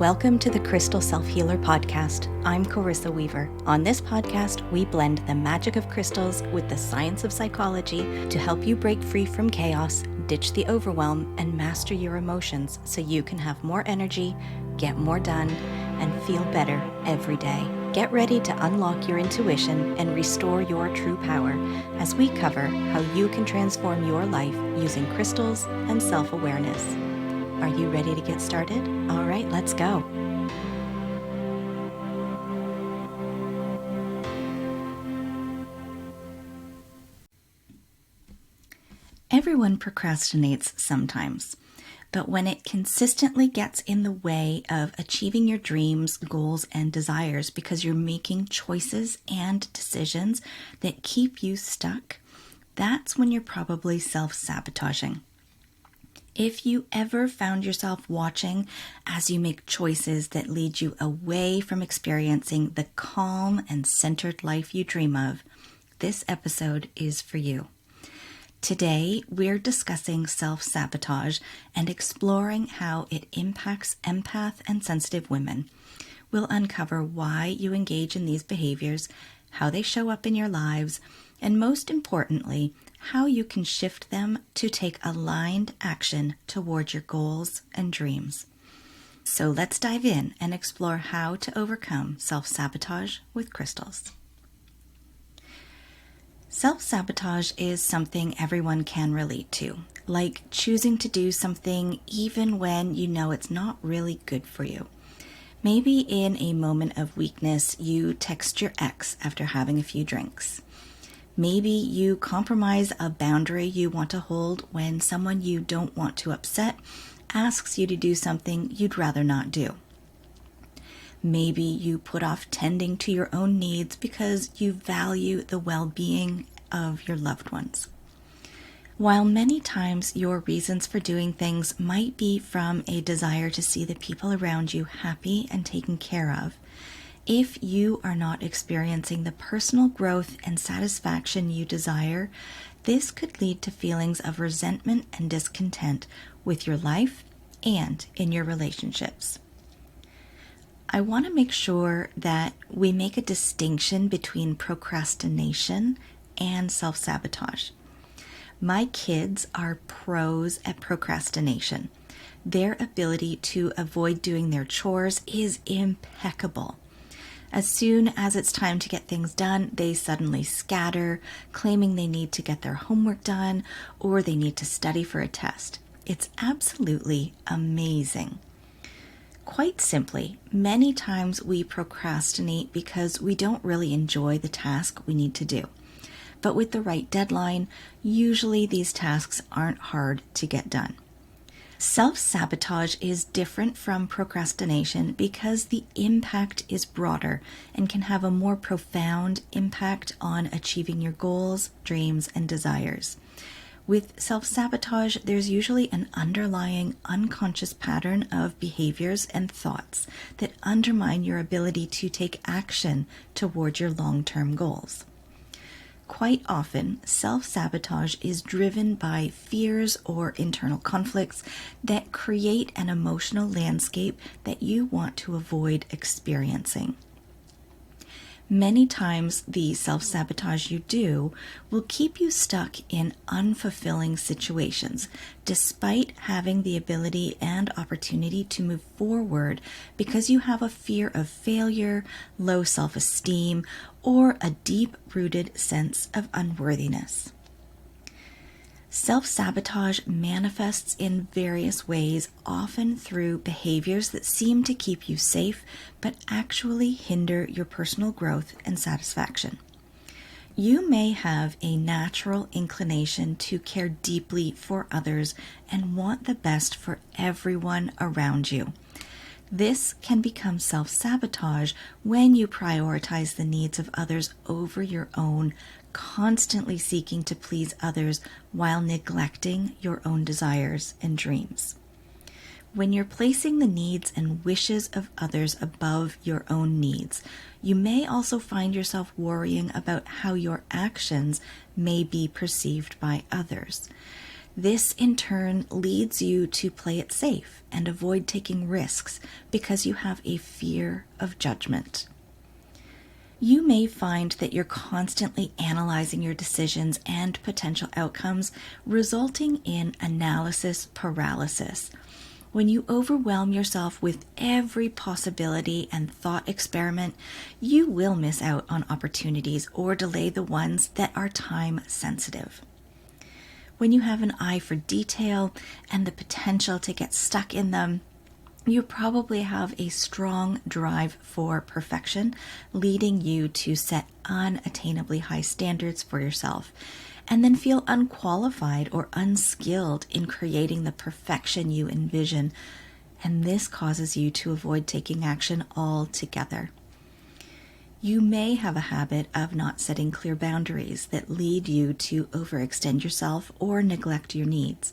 Welcome to the Crystal Self-Healer Podcast. I'm Carissa Weaver. On this podcast, we blend the magic of crystals with the science of psychology to help you break free from chaos, ditch the overwhelm, and master your emotions so you can have more energy, get more done, and feel better every day. Get ready to unlock your intuition and restore your true power as we cover how you can transform your life using crystals and self-awareness. Are you ready to get started? All right, let's go. Everyone procrastinates sometimes, but when it consistently gets in the way of achieving your dreams, goals, and desires because you're making choices and decisions that keep you stuck, that's when you're probably self-sabotaging. If you ever found yourself watching as you make choices that lead you away from experiencing the calm and centered life you dream of, this episode is for you. Today, we're discussing self-sabotage and exploring how it impacts empath and sensitive women. We'll uncover why you engage in these behaviors, how they show up in your lives, and most importantly, how you can shift them to take aligned action toward your goals and dreams. So let's dive in and explore how to overcome self-sabotage with crystals. Self-sabotage is something everyone can relate to, like choosing to do something even when you know it's not really good for you. Maybe in a moment of weakness, you text your ex after having a few drinks. Maybe you compromise a boundary you want to hold when someone you don't want to upset asks you to do something you'd rather not do. Maybe you put off tending to your own needs because you value the well-being of your loved ones. While many times your reasons for doing things might be from a desire to see the people around you happy and taken care of, if you are not experiencing the personal growth and satisfaction you desire, this could lead to feelings of resentment and discontent with your life and in your relationships. I want to make sure that we make a distinction between procrastination and self-sabotage. My kids are pros at procrastination. Their ability to avoid doing their chores is impeccable. As soon as it's time to get things done, they suddenly scatter, claiming they need to get their homework done or they need to study for a test. It's absolutely amazing. Quite simply, many times we procrastinate because we don't really enjoy the task we need to do. But with the right deadline, usually these tasks aren't hard to get done. Self-sabotage is different from procrastination because the impact is broader and can have a more profound impact on achieving your goals, dreams, and desires. With self-sabotage, there's usually an underlying unconscious pattern of behaviors and thoughts that undermine your ability to take action toward your long-term goals. Quite often, self-sabotage is driven by fears or internal conflicts that create an emotional landscape that you want to avoid experiencing. Many times, the self-sabotage you do will keep you stuck in unfulfilling situations, despite having the ability and opportunity to move forward because you have a fear of failure, low self-esteem, or a deep-rooted sense of unworthiness. Self-sabotage manifests in various ways, often through behaviors that seem to keep you safe, but actually hinder your personal growth and satisfaction. You may have a natural inclination to care deeply for others and want the best for everyone around you. This can become self-sabotage when you prioritize the needs of others over your own, constantly seeking to please others while neglecting your own desires and dreams. When you're placing the needs and wishes of others above your own needs, you may also find yourself worrying about how your actions may be perceived by others. This in turn leads you to play it safe and avoid taking risks because you have a fear of judgment. You may find that you're constantly analyzing your decisions and potential outcomes, resulting in analysis paralysis. When you overwhelm yourself with every possibility and thought experiment, you will miss out on opportunities or delay the ones that are time sensitive. When you have an eye for detail and the potential to get stuck in them, you probably have a strong drive for perfection, leading you to set unattainably high standards for yourself, and then feel unqualified or unskilled in creating the perfection you envision. And this causes you to avoid taking action altogether. You may have a habit of not setting clear boundaries that lead you to overextend yourself or neglect your needs.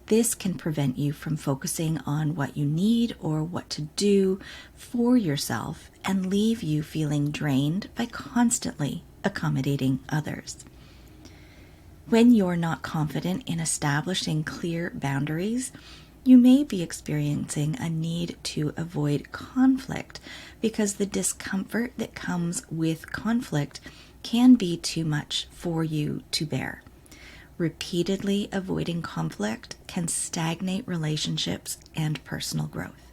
This can prevent you from focusing on what you need or what to do for yourself and leave you feeling drained by constantly accommodating others. When you're not confident in establishing clear boundaries, you may be experiencing a need to avoid conflict because the discomfort that comes with conflict can be too much for you to bear. Repeatedly avoiding conflict can stagnate relationships and personal growth.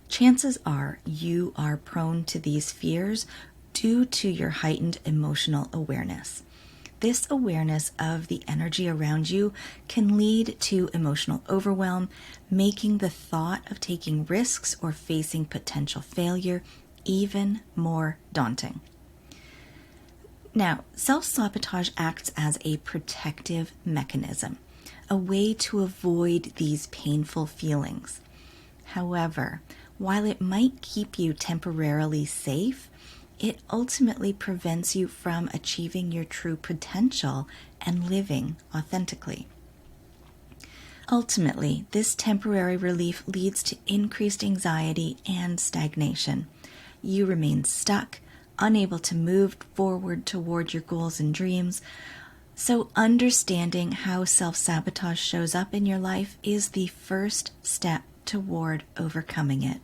Chances are you are prone to these fears due to your heightened emotional awareness. This awareness of the energy around you can lead to emotional overwhelm, making the thought of taking risks or facing potential failure even more daunting. Now, self-sabotage acts as a protective mechanism, a way to avoid these painful feelings. However, while it might keep you temporarily safe, it ultimately prevents you from achieving your true potential and living authentically. Ultimately, this temporary relief leads to increased anxiety and stagnation. You remain stuck, unable to move forward toward your goals and dreams. So understanding how self-sabotage shows up in your life is the first step toward overcoming it.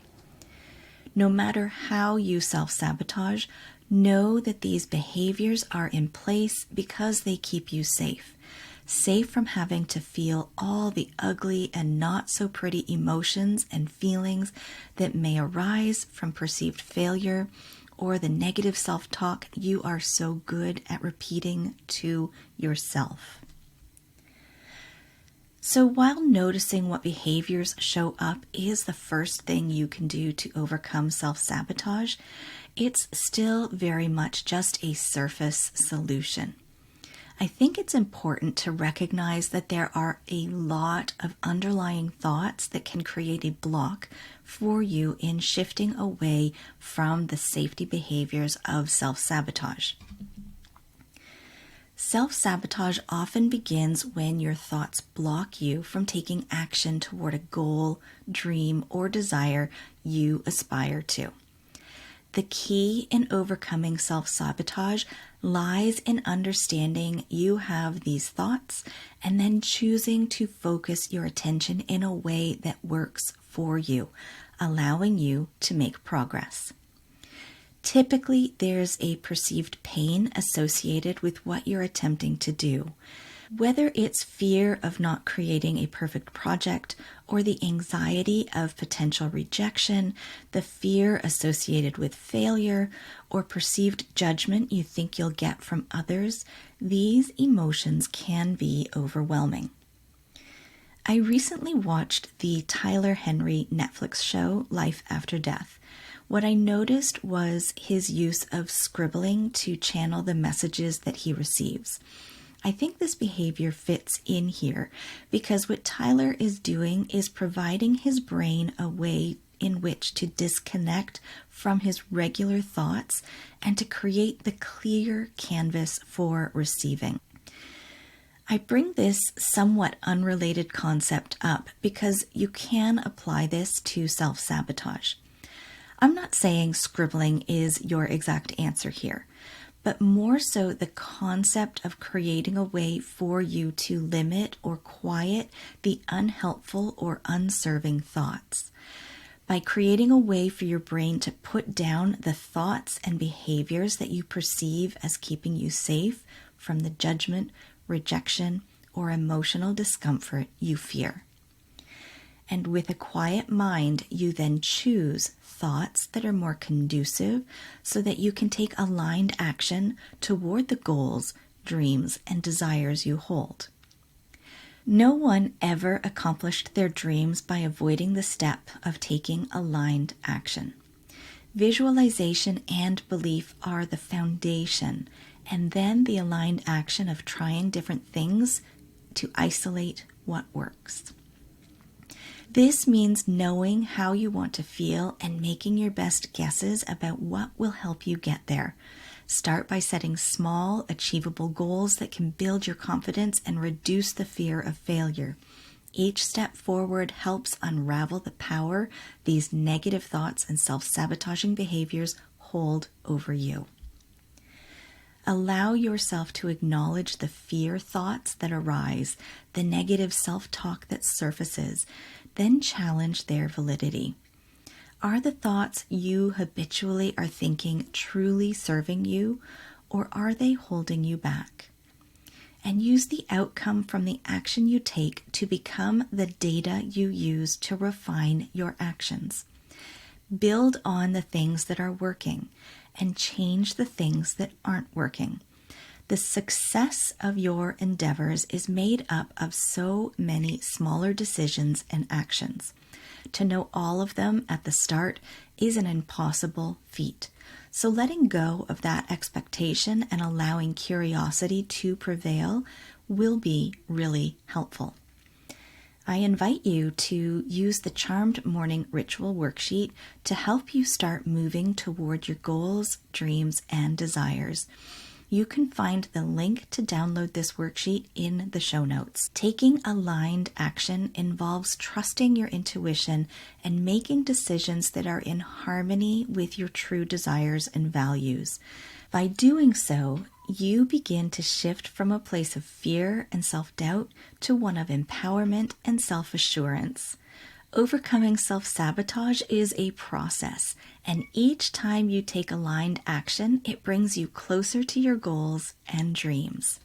No matter how you self-sabotage, know that these behaviors are in place because they keep you safe. Safe from having to feel all the ugly and not so pretty emotions and feelings that may arise from perceived failure or the negative self-talk you are so good at repeating to yourself. So while noticing what behaviors show up is the first thing you can do to overcome self-sabotage, it's still very much just a surface solution. I think it's important to recognize that there are a lot of underlying thoughts that can create a block for you in shifting away from the safety behaviors of self-sabotage. Self-sabotage often begins when your thoughts block you from taking action toward a goal, dream, or desire you aspire to. The key in overcoming self-sabotage lies in understanding you have these thoughts and then choosing to focus your attention in a way that works for you, allowing you to make progress. Typically, there's a perceived pain associated with what you're attempting to do. Whether it's fear of not creating a perfect project or the anxiety of potential rejection, the fear associated with failure, or perceived judgment you think you'll get from others, these emotions can be overwhelming. I recently watched the Tyler Henry Netflix show, Life After Death. What I noticed was his use of scribbling to channel the messages that he receives. I think this behavior fits in here because what Tyler is doing is providing his brain a way in which to disconnect from his regular thoughts and to create the clear canvas for receiving. I bring this somewhat unrelated concept up because you can apply this to self-sabotage. I'm not saying scribbling is your exact answer here, but more so the concept of creating a way for you to limit or quiet the unhelpful or unserving thoughts. By creating a way for your brain to put down the thoughts and behaviors that you perceive as keeping you safe from the judgment, rejection, or emotional discomfort you fear. And with a quiet mind, you then choose thoughts that are more conducive so that you can take aligned action toward the goals, dreams, and desires you hold. No one ever accomplished their dreams by avoiding the step of taking aligned action. Visualization and belief are the foundation, and then the aligned action of trying different things to isolate what works. This means knowing how you want to feel and making your best guesses about what will help you get there. Start by setting small, achievable goals that can build your confidence and reduce the fear of failure. Each step forward helps unravel the power these negative thoughts and self-sabotaging behaviors hold over you. Allow yourself to acknowledge the fear thoughts that arise, the negative self-talk that surfaces, then challenge their validity. Are the thoughts you habitually are thinking truly serving you, or are they holding you back? And use the outcome from the action you take to become the data you use to refine your actions. Build on the things that are working and change the things that aren't working. The success of your endeavors is made up of so many smaller decisions and actions. To know all of them at the start is an impossible feat. So letting go of that expectation and allowing curiosity to prevail will be really helpful. I invite you to use the Charmed Morning Ritual worksheet to help you start moving toward your goals, dreams, and desires. You can find the link to download this worksheet in the show notes. Taking aligned action involves trusting your intuition and making decisions that are in harmony with your true desires and values. By doing so, you begin to shift from a place of fear and self-doubt to one of empowerment and self-assurance. Overcoming self-sabotage is a process, and each time you take aligned action, it brings you closer to your goals and dreams.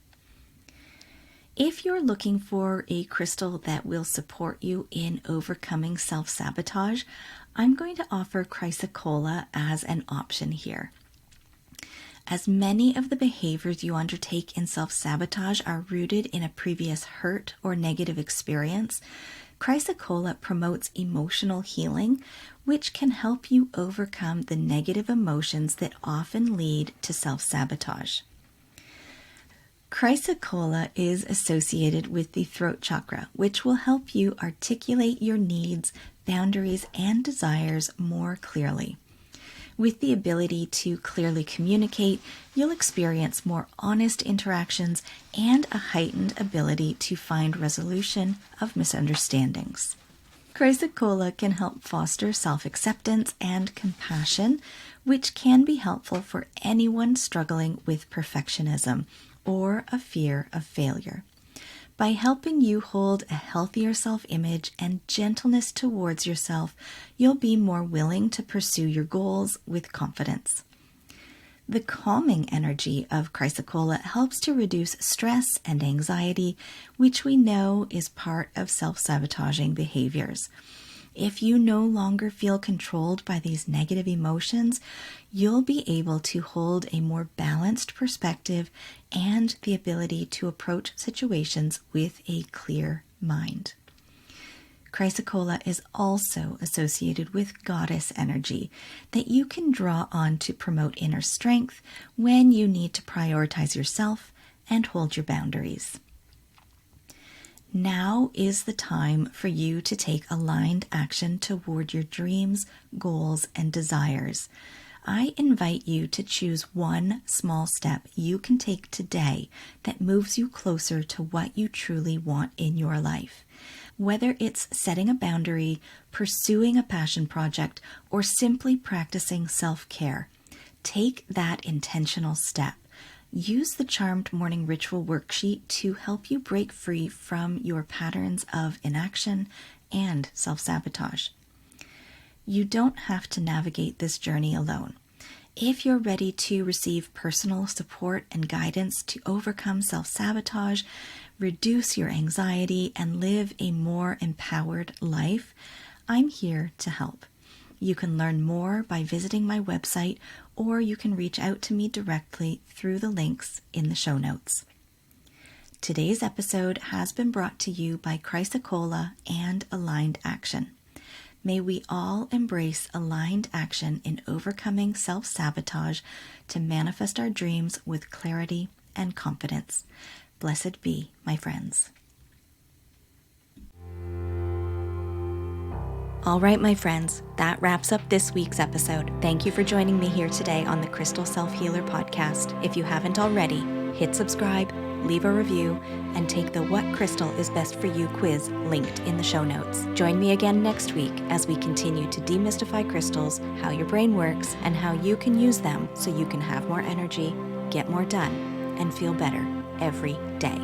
If you're looking for a crystal that will support you in overcoming self-sabotage, I'm going to offer chrysocolla as an option here. As many of the behaviors you undertake in self-sabotage are rooted in a previous hurt or negative experience, chrysocolla promotes emotional healing, which can help you overcome the negative emotions that often lead to self-sabotage. Chrysocolla is associated with the throat chakra, which will help you articulate your needs, boundaries, and desires more clearly. With the ability to clearly communicate, you'll experience more honest interactions and a heightened ability to find resolution of misunderstandings. Chrysocolla can help foster self-acceptance and compassion, which can be helpful for anyone struggling with perfectionism or a fear of failure. By helping you hold a healthier self-image and gentleness towards yourself, you'll be more willing to pursue your goals with confidence. The calming energy of chrysocolla helps to reduce stress and anxiety, which we know is part of self-sabotaging behaviors. If you no longer feel controlled by these negative emotions, you'll be able to hold a more balanced perspective and the ability to approach situations with a clear mind. Chrysocolla is also associated with goddess energy that you can draw on to promote inner strength when you need to prioritize yourself and hold your boundaries. Now is the time for you to take aligned action toward your dreams, goals, and desires. I invite you to choose one small step you can take today that moves you closer to what you truly want in your life. Whether it's setting a boundary, pursuing a passion project, or simply practicing self-care, take that intentional step. Use the Charmed Morning Ritual worksheet to help you break free from your patterns of inaction and self-sabotage. You don't have to navigate this journey alone. If you're ready to receive personal support and guidance to overcome self-sabotage, reduce your anxiety, and live a more empowered life, I'm here to help. You can learn more by visiting my website, or you can reach out to me directly through the links in the show notes. Today's episode has been brought to you by Chrysocolla and Aligned Action. May we all embrace aligned action in overcoming self-sabotage to manifest our dreams with clarity and confidence. Blessed be, my friends. All right, my friends, that wraps up this week's episode. Thank you for joining me here today on the Crystal Self-Healer podcast. If you haven't already, hit subscribe, leave a review, and take the What Crystal is Best for You quiz linked in the show notes. Join me again next week as we continue to demystify crystals, how your brain works, and how you can use them so you can have more energy, get more done, and feel better every day.